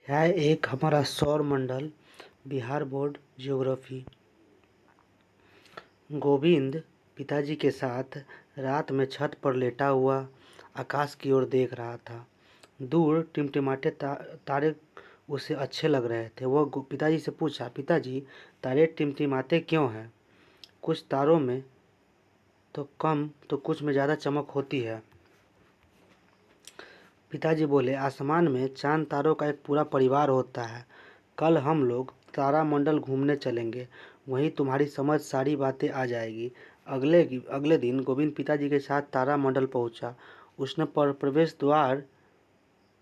है एक हमारा सौर मंडल। Bihar board geography. गोविंद पिताजी के साथ रात में छत पर लेटा हुआ आकाश की ओर देख रहा था। दूर टिमटिमाते तारे उसे अच्छे लग रहे थे। वह पिताजी से पूछा, पिताजी तारे टिमटिमाते क्यों हैं? कुछ तारों में तो कम तो कुछ में ज़्यादा चमक होती है। पिताजी बोले, आसमान में चांद तारों का एक पूरा परिवार होता है। कल हम लोग तारामंडल घूमने चलेंगे, वहीं तुम्हारी समझ सारी बातें आ जाएगी। अगले दिन गोविंद पिताजी के साथ तारामंडल पहुंचा। उसने प्रवेश द्वार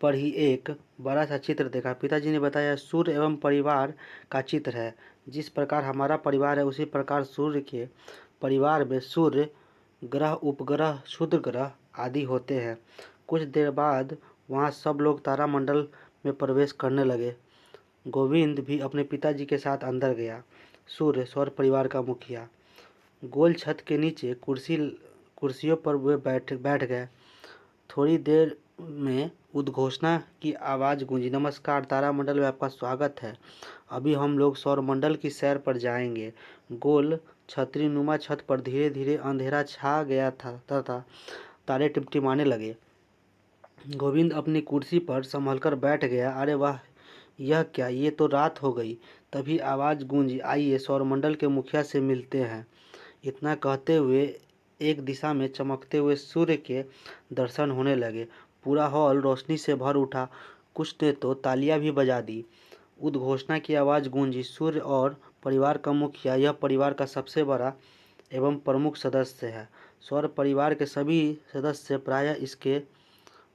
पर ही एक बड़ा सा चित्र देखा। पिताजी ने बताया, सूर्य एवं परिवार का चित्र है। जिस प्रकार हमारा परिवार है उसी प्रकार सूर्य के परिवार में सूर्य ग्रह, उपग्रह, क्षुद्र ग्रह आदि होते हैं। कुछ देर बाद वहाँ सब लोग तारामंडल में प्रवेश करने लगे। गोविंद भी अपने पिताजी के साथ अंदर गया। सूर्य सौर परिवार का मुखिया। गोल छत के नीचे कुर्सियों पर वे बैठ गए। थोड़ी देर में उद्घोषणा की आवाज़ गूंजी, नमस्कार, तारामंडल में आपका स्वागत है। अभी हम लोग सौरमंडल की सैर पर जाएंगे। गोल छतरी नुमा छत पर धीरे धीरे अंधेरा छा गया था तथा तारे टिमटिमाने लगे। गोविंद अपनी कुर्सी पर संभलकर बैठ गया। अरे वाह, यह क्या, ये तो रात हो गई। तभी आवाज़ गूंजी, आइए सौरमंडल के मुखिया से मिलते हैं। इतना कहते हुए एक दिशा में चमकते हुए सूर्य के दर्शन होने लगे। पूरा हॉल रोशनी से भर उठा। कुछ ने तो तालियां भी बजा दी। उद्घोषणा की आवाज़ गूंजी, सूर्य और परिवार का मुखिया यह परिवार का सबसे बड़ा एवं प्रमुख सदस्य है। सौर परिवार के सभी सदस्य प्रायः इसके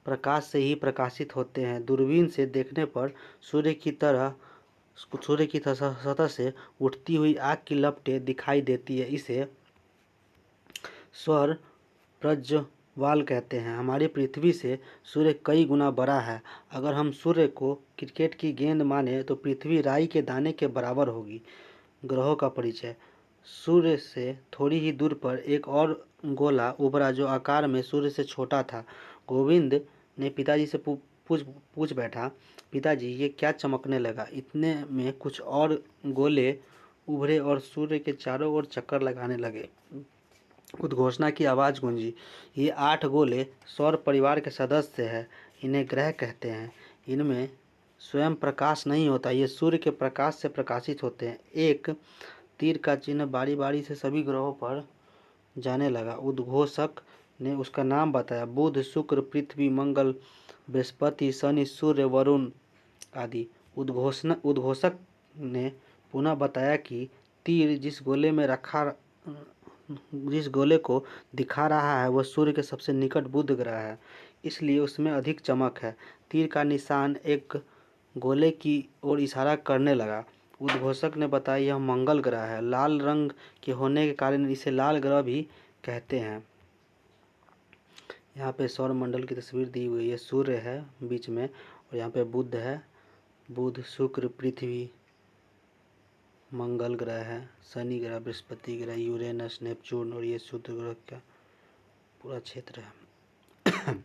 प्रकाश से ही प्रकाशित होते हैं। दूरबीन से देखने पर सूर्य की सतह से उठती हुई आग की लपटें दिखाई देती है। इसे सौर प्रज्वल कहते हैं। हमारी पृथ्वी से सूर्य कई गुना बड़ा है। अगर हम सूर्य को क्रिकेट की गेंद माने तो पृथ्वी राई के दाने के बराबर होगी। ग्रहों का परिचय। सूर्य से थोड़ी ही दूर पर एक और गोला उभरा जो आकार में सूर्य से छोटा था। गोविंद ने पिताजी से पूछ बैठा, पिताजी ये क्या चमकने लगा? इतने में कुछ और गोले उभरे और सूर्य के चारों ओर चक्कर लगाने लगे। उद्घोषणा की आवाज़ गूंजी, ये 8 गोले सौर परिवार के सदस्य हैं। इन्हें ग्रह कहते हैं। इनमें स्वयं प्रकाश नहीं होता, ये सूर्य के प्रकाश से प्रकाशित होते हैं। एक तीर का चिन्ह बारी बारी से सभी ग्रहों पर जाने लगा। उद्घोषक ने उसका नाम बताया, बुध, शुक्र, पृथ्वी, मंगल, बृहस्पति, शनि, सूर्य, वरुण आदि। उद्घोषक ने पुनः बताया कि तीर जिस गोले को दिखा रहा है वह सूर्य के सबसे निकट बुध ग्रह है, इसलिए उसमें अधिक चमक है। तीर का निशान एक गोले की ओर इशारा करने लगा। उद्घोषक ने बताया, यह मंगल ग्रह है। लाल रंग के होने के कारण इसे लाल ग्रह भी कहते हैं। यहाँ पे सौर मंडल की तस्वीर दी हुई है। सूर्य है बीच में और यहाँ पे बुध है। बुध, शुक्र, पृथ्वी, मंगल ग्रह है, शनि ग्रह, बृहस्पति ग्रह, यूरेनस, नेपच्यून और ये शुक्र ग्रह का पूरा क्षेत्र है।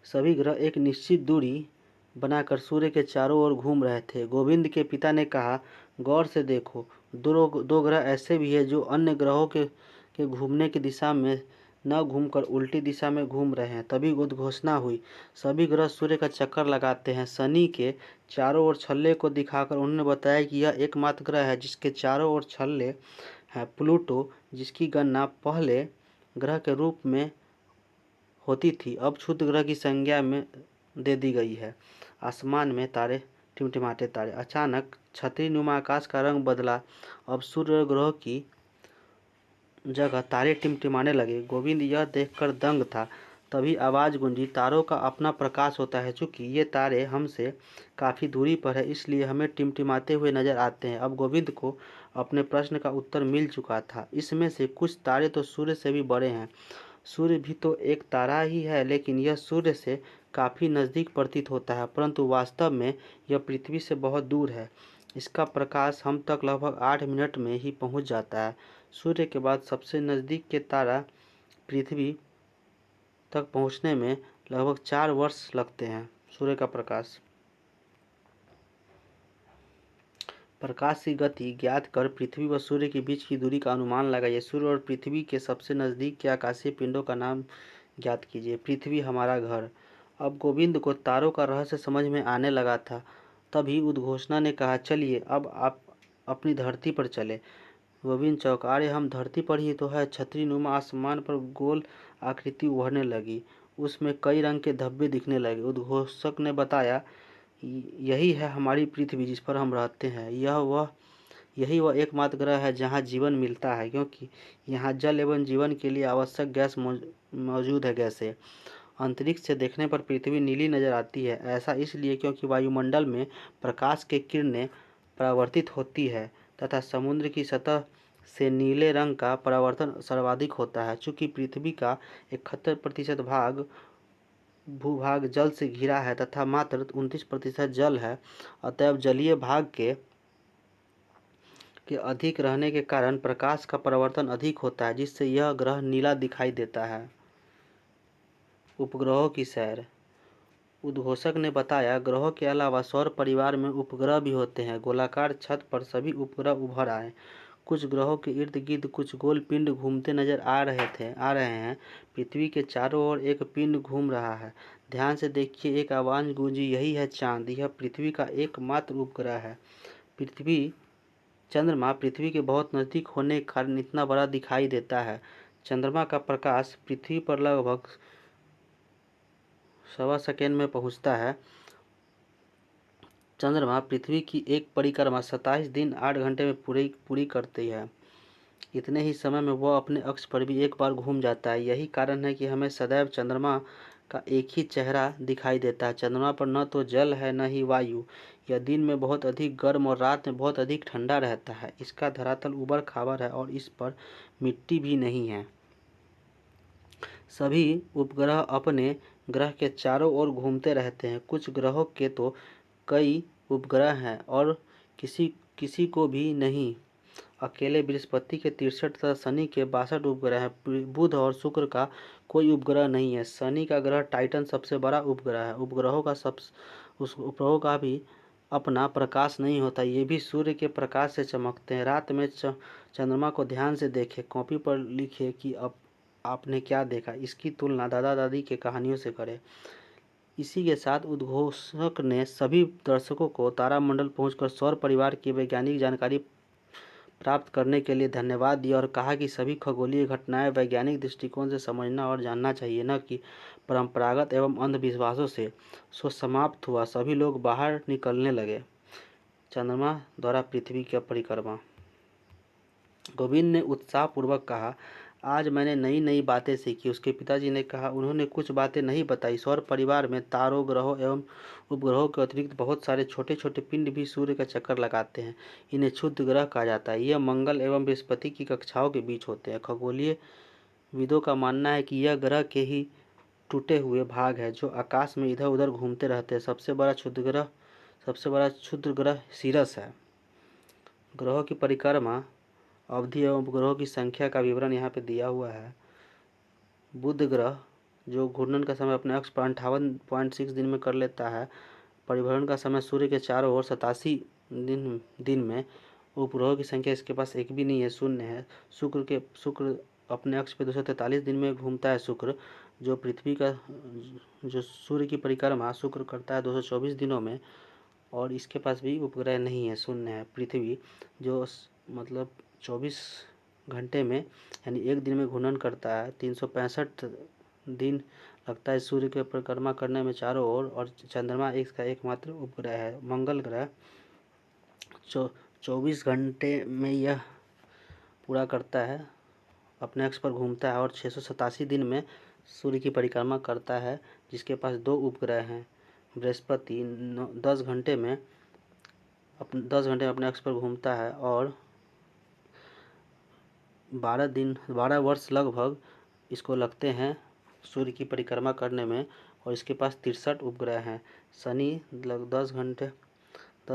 सभी ग्रह एक निश्चित दूरी बनाकर सूर्य के चारों ओर घूम रहे थे। गोविंद के पिता ने कहा, गौर से देखो, दो ग्रह ऐसे भी हैं जो अन्य ग्रहों के घूमने की दिशा में न घूमकर उल्टी दिशा में घूम रहे हैं। तभी उद्घोषणा हुई, सभी ग्रह सूर्य का चक्कर लगाते हैं। शनि के चारों ओर छल्ले को दिखाकर उन्होंने बताया कि यह एकमात्र ग्रह है जिसके चारों ओर छल्ले हैं। प्लूटो, जिसकी गणना पहले ग्रह के रूप में होती थी, अब क्षुद्र ग्रह की संज्ञा में दे दी गई है। आसमान में तारे, टिमटिमाते तारे। अचानक छतरी नुमा आकाश का रंग बदला। अब सूर्य और ग्रहों की जगह तारे टिमटिमाने लगे। गोविंद यह देखकर दंग था। तभी आवाज़ गूंजी, तारों का अपना प्रकाश होता है। चूंकि ये तारे हमसे काफ़ी दूरी पर है इसलिए हमें टिमटिमाते हुए नजर आते हैं। अब गोविंद को अपने प्रश्न का उत्तर मिल चुका था। इसमें से कुछ तारे तो सूर्य से भी बड़े हैं। सूर्य भी तो एक तारा ही है, लेकिन यह सूर्य से काफ़ी नज़दीक प्रतीत होता है, परंतु वास्तव में यह पृथ्वी से बहुत दूर है। इसका प्रकाश हम तक लगभग 8 मिनट में ही पहुंच जाता है। सूर्य के बाद सबसे नज़दीक के तारा पृथ्वी तक पहुंचने में लगभग 4 वर्ष लगते हैं। सूर्य का प्रकाश प्रकाश की गति ज्ञात कर पृथ्वी व सूर्य के बीच की दूरी का अनुमान लगाइए। सूर्य और पृथ्वी के सबसे नज़दीक के आकाशीय पिंडों का नाम ज्ञात कीजिए। पृथ्वी हमारा घर। अब गोविंद को तारों का रहस्य समझ में आने लगा था। तभी उद्घोषणा ने कहा, चलिए अब आप अपनी धरती पर चले। गोविंद चौंका, अरे हम धरती पर ही तो है। छतरी नुमा आसमान पर गोल आकृति उभरने लगी, उसमें कई रंग के धब्बे दिखने लगे। उद्घोषक ने बताया, यही है हमारी पृथ्वी जिस पर हम रहते हैं। यही वह एकमात्र ग्रह है जहाँ जीवन मिलता है, क्योंकि यहाँ जल एवं जीवन के लिए आवश्यक गैस मौजूद है। गैसें अंतरिक्ष से देखने पर पृथ्वी नीली नजर आती है। ऐसा इसलिए क्योंकि वायुमंडल में प्रकाश की किरणें परावर्तित होती है तथा समुद्र की सतह से नीले रंग का परावर्तन सर्वाधिक होता है। चूँकि पृथ्वी का 71% भाग भूभाग जल से घिरा है तथा मात्र 29% जल है, अतएव जलीय भाग के अधिक रहने के कारण प्रकाश का परावर्तन अधिक होता है, जिससे यह ग्रह नीला दिखाई देता है। उपग्रहों की सैर उद्घोषक ने बताया, ग्रहों के अलावा सौर परिवार में उपग्रह भी होते हैं। गोलाकार छत पर सभी उपग्रह उभर आए। कुछ ग्रहों के इर्द गिर्द कुछ गोल पिंड घूमते नजर आ रहे हैं। पृथ्वी के चारों ओर एक पिंड घूम रहा है। ध्यान से देखिए, एक आवाज गूंजी, यही है चांद। यह पृथ्वी का एकमात्र उपग्रह है। चंद्रमा पृथ्वी के बहुत नजदीक होने के कारण इतना बड़ा दिखाई देता है। चंद्रमा का प्रकाश पृथ्वी पर लगभग 1.25 सेकेंड में पहुंचता है। चंद्रमा पृथ्वी की एक परिक्रमा 27 दिन 8 घंटे में पूरी करती है। इतने ही समय में वह अपने अक्ष पर भी एक बार घूम जाता है। यही कारण है कि हमें सदैव चंद्रमा का एक ही चेहरा दिखाई देता है। चंद्रमा पर न तो जल है न ही वायु। यह दिन में बहुत अधिक गर्म और रात में बहुत अधिक ठंडा रहता है। इसका धरातल ऊबड़ खाबड़ है और इस पर मिट्टी भी नहीं है। सभी उपग्रह अपने ग्रह के चारों ओर घूमते रहते हैं। कुछ ग्रहों के तो कई उपग्रह हैं और किसी को भी नहीं। अकेले बृहस्पति के 63 तथा शनि के 62 उपग्रह हैं। बुध और शुक्र का कोई उपग्रह नहीं है। शनि का ग्रह टाइटन सबसे बड़ा उपग्रह है। उस उपग्रहों का भी अपना प्रकाश नहीं होता, ये भी सूर्य के प्रकाश से चमकते हैं। रात में चंद्रमा को ध्यान से देखें, कॉपी पर लिखिए कि अब आपने क्या देखा। इसकी तुलना दादा दादी के कहानियों से करें। इसी के साथ उद्घोषक ने सभी दर्शकों को तारामंडल पहुंचकर सौर परिवार की वैज्ञानिक जानकारी प्राप्त करने के लिए धन्यवाद दिया और कहा कि सभी खगोलीय घटनाएं वैज्ञानिक दृष्टिकोण से समझना और जानना चाहिए, न कि परंपरागत एवं अंधविश्वासों से। सो समाप्त हुआ। सभी लोग बाहर निकलने लगे। चंद्रमा द्वारा पृथ्वी की परिक्रमा। गोविंद ने उत्साहपूर्वक कहा, आज मैंने नई नई बातें सीखी। उसके पिताजी ने कहा, उन्होंने कुछ बातें नहीं बताई। सौर परिवार में तारों, ग्रहों एवं उपग्रहों के अतिरिक्त बहुत सारे छोटे छोटे पिंड भी सूर्य का चक्कर लगाते हैं। इन्हें क्षुद्र ग्रह कहा जाता है। यह मंगल एवं बृहस्पति की कक्षाओं के बीच होते हैं। खगोलीय विदों का मानना है कि यह ग्रह के ही टूटे हुए भाग है जो आकाश में इधर उधर घूमते रहते हैं। सबसे बड़ा क्षुद्र ग्रह सीरस है। ग्रहों की परिक्रमा अवधि एवं उपग्रहों की संख्या का विवरण यहाँ पे दिया हुआ है। बुध ग्रह जो घूर्णन का समय अपने अक्ष पर 58.6 दिन में कर लेता है। परिभ्रमण का समय सूर्य के चारों ओर 87 दिन में। उपग्रहों की संख्या इसके पास एक भी नहीं है, शून्य है। शुक्र अपने अक्ष पे 243 दिन में घूमता है। शुक्र जो सूर्य की परिक्रमा शुक्र करता है 224 दिनों में, और इसके पास भी उपग्रह नहीं है, शून्य है। पृथ्वी जो मतलब 24 घंटे में यानी एक दिन में घूर्णन करता है। 365 दिन लगता है सूर्य के परिक्रमा करने में चारों ओर, और चंद्रमा इसका एकमात्र उपग्रह है। मंगल ग्रह 24 घंटे में यह पूरा करता है, अपने अक्ष पर घूमता है और 687 दिन में सूर्य की परिक्रमा करता है, जिसके पास 2 उपग्रह हैं। बृहस्पति 10 घंटे में अपने अक्ष पर घूमता है और 12 वर्ष लगभग इसको लगते हैं सूर्य की परिक्रमा करने में, और इसके पास 63 उपग्रह हैं। शनि 10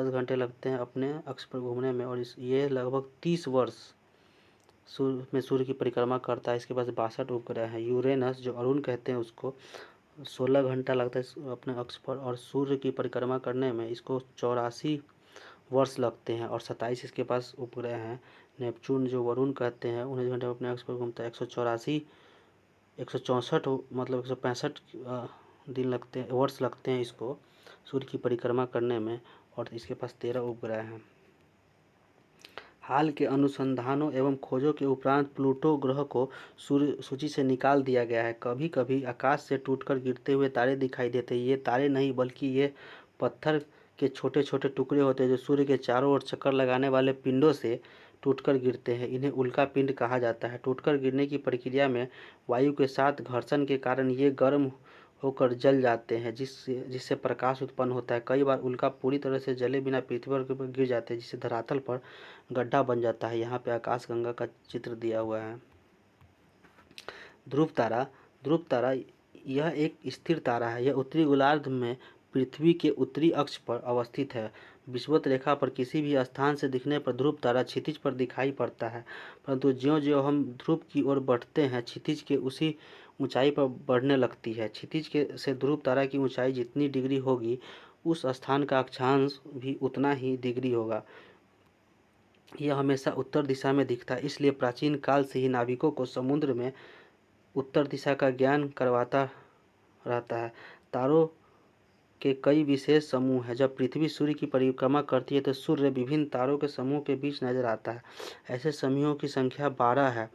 घंटे लगते हैं अपने अक्ष पर घूमने में, और ये लगभग 30 वर्ष सूर्य की परिक्रमा करता है। इसके पास 62 उपग्रह हैं। यूरेनस जो अरुण कहते हैं उसको 16 घंटा लगता है अपने अक्ष पर, और सूर्य की परिक्रमा करने में इसको 84 वर्ष लगते हैं, और 27 इसके पास उपग्रह हैं। नेपच्यून जो वरुण कहते हैं 19 घंटे में अपने अक्ष पर घूमता है। 184 164 मतलब 165 दिन लगते हैं, वर्ष लगते हैं इसको सूर्य की परिक्रमा करने में, और इसके पास 13 उपग्रह हैं। हाल के अनुसंधानों एवं खोजों के उपरांत प्लूटो ग्रह को सूर्य सूची से निकाल दिया गया है। कभी कभी आकाश से टूटकर गिरते हुए तारे दिखाई देते हैं। ये तारे नहीं बल्कि ये पत्थर के छोटे छोटे टुकड़े होते हैं जो सूर्य के चारों ओर चक्कर लगाने वाले पिंडों से टूटकर गिरते हैं। इन्हें उल्का पिंड कहा जाता है। टूटकर गिरने की प्रक्रिया में वायु के साथ घर्षण के कारण ये गर्म होकर जल जाते हैं, जिससे प्रकाश उत्पन्न होता है। कई बार उल्का पूरी तरह से जले बिना पृथ्वी पर गिर जाते हैं, जिससे धरातल पर गड्ढा बन जाता है। यहाँ पे आकाशगंगा का चित्र दिया हुआ है। ध्रुव तारा। ध्रुव तारा यह एक स्थिर तारा है। यह उत्तरी गोलार्ध में पृथ्वी के उत्तरी अक्ष पर अवस्थित है। विषुवत रेखा पर किसी भी स्थान से दिखने पर ध्रुव तारा क्षितिज पर दिखाई पड़ता है, परंतु ज्यों-ज्यों हम ध्रुव की ओर बढ़ते हैं क्षितिज के उसी ऊंचाई पर बढ़ने लगती है। क्षितिज के से ध्रुव तारा की ऊंचाई जितनी डिग्री होगी उस स्थान का अक्षांश भी उतना ही डिग्री होगा। यह हमेशा उत्तर दिशा में दिखता है, इसलिए प्राचीन काल से ही नाविकों को समुद्र में उत्तर दिशा का ज्ञान करवाता रहता है। तारों के कई विशेष समूह हैं। जब पृथ्वी सूर्य की परिक्रमा करती है तो सूर्य विभिन्न तारों के समूह के बीच नजर आता है। ऐसे समूहों की संख्या 12 है।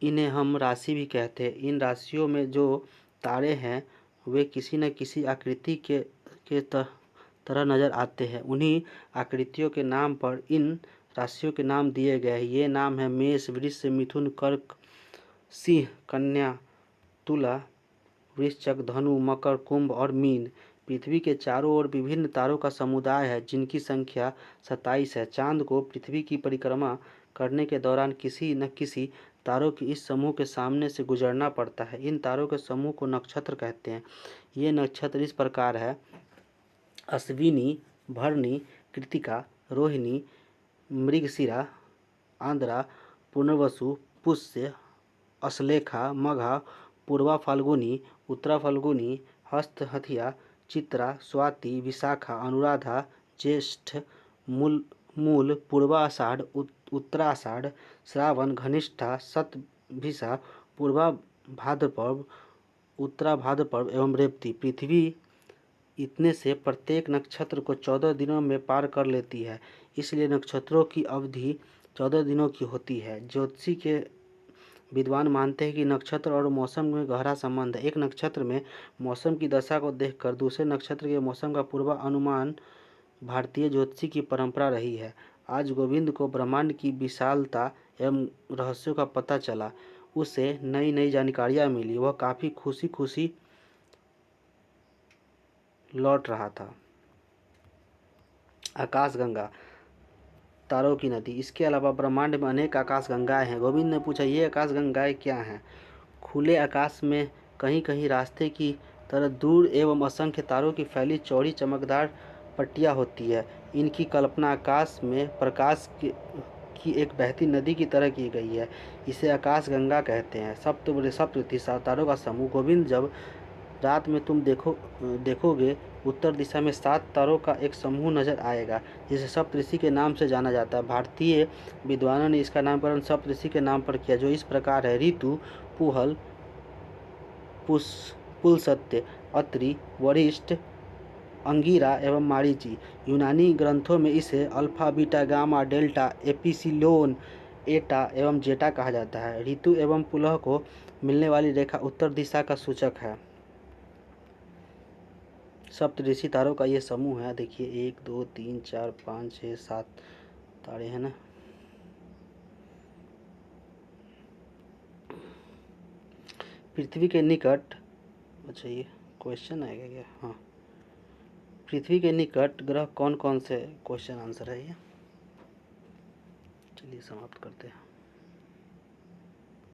इन्हें हम राशि भी कहते हैं। इन राशियों में जो तारे हैं वे किसी न किसी आकृति के तरह नजर आते हैं। उन्हीं आकृतियों के नाम पर इन राशियों के नाम दिए गए हैं। ये नाम है मेष, वृष, मिथुन, कर्क, सिंह, कन्या, तुला, वृश्चिक, धनु, मकर, कुंभ और मीन। पृथ्वी के चारों ओर विभिन्न तारों का समुदाय है जिनकी संख्या 27 है। चांद को पृथ्वी की परिक्रमा करने के दौरान किसी न किसी तारों की इस समूह के सामने से गुजरना पड़ता है। इन तारों के समूह को नक्षत्र कहते हैं। ये नक्षत्र इस प्रकार है: अश्विनी, भरणी, कृत्तिका, रोहिणी, मृगशिरा, आंद्रा, पुनर्वसु, पुष्य, अश्लेषा, मघा, पूर्वा फाल्गुनी, उत्तरा फाल्गुनी, हस्त, हथिया, चित्रा, स्वाति, विशाखा, अनुराधा, ज्येष्ठ, मूल, पूर्वा आषाढ़, उत्तराषाढ़, श्रावण, घनिष्ठा, शतभिषा, पूर्वा भाद्रपद, उत्तरा भाद्रपद एवं रेवती। पृथ्वी इतने से प्रत्येक नक्षत्र को 14 दिनों में पार कर लेती है, इसलिए नक्षत्रों की अवधि 14 दिनों की होती है। ज्योतिषी के विद्वान मानते हैं कि नक्षत्र और मौसम में गहरा संबंध है। एक नक्षत्र में मौसम की दशा को देखकर दूसरे नक्षत्र के मौसम का पूर्वानुमान भारतीय ज्योतिषी की परंपरा रही है। आज गोविंद को ब्रह्मांड की विशालता एवं रहस्यों का पता चला। उसे नई नई जानकारियाँ मिली। वह काफ़ी खुशी खुशी लौट रहा था। आकाशगंगा, तारों की नदी। इसके अलावा ब्रह्मांड में अनेक आकाशगंगाएं हैं। गोविंद ने पूछा, ये आकाशगंगाएं क्या हैं? खुले आकाश में कहीं कहीं रास्ते की तरह दूर एवं असंख्य तारों की फैली चौड़ी चमकदार पट्टियाँ होती है। इनकी कल्पना आकाश में प्रकाश की एक बहती नदी की तरह की गई है। इसे आकाशगंगा कहते हैं। सप्तऋषि तारों का समूह। गोविंद, जब रात में तुम देखोगे उत्तर दिशा में 7 तारों का एक समूह नजर आएगा, जिसे सप्तऋषि के नाम से जाना जाता है। भारतीय विद्वानों ने इसका नामकरण सप्तऋषि के नाम पर किया, जो इस प्रकार है: ऋतु, पुहल, पुलस्त्य, अत्रि, वरिष्ठ, अंगिरा एवं मारीची। यूनानी ग्रंथों में इसे alpha, beta, gamma, delta, epsilon, एटा एवं जेटा कहा जाता है। ऋतु एवं पुलह को मिलने वाली रेखा उत्तर दिशा का सूचक है। सप्तऋषि तारों का ये समूह है। देखिए 1 2 3 4 5 6 7 तारे हैं ना। पृथ्वी के निकट, अच्छा ये क्वेश्चन आएगा क्या? हाँ, पृथ्वी के निकट ग्रह कौन कौन से? क्वेश्चन आंसर है ये। चलिए समाप्त करते हैं।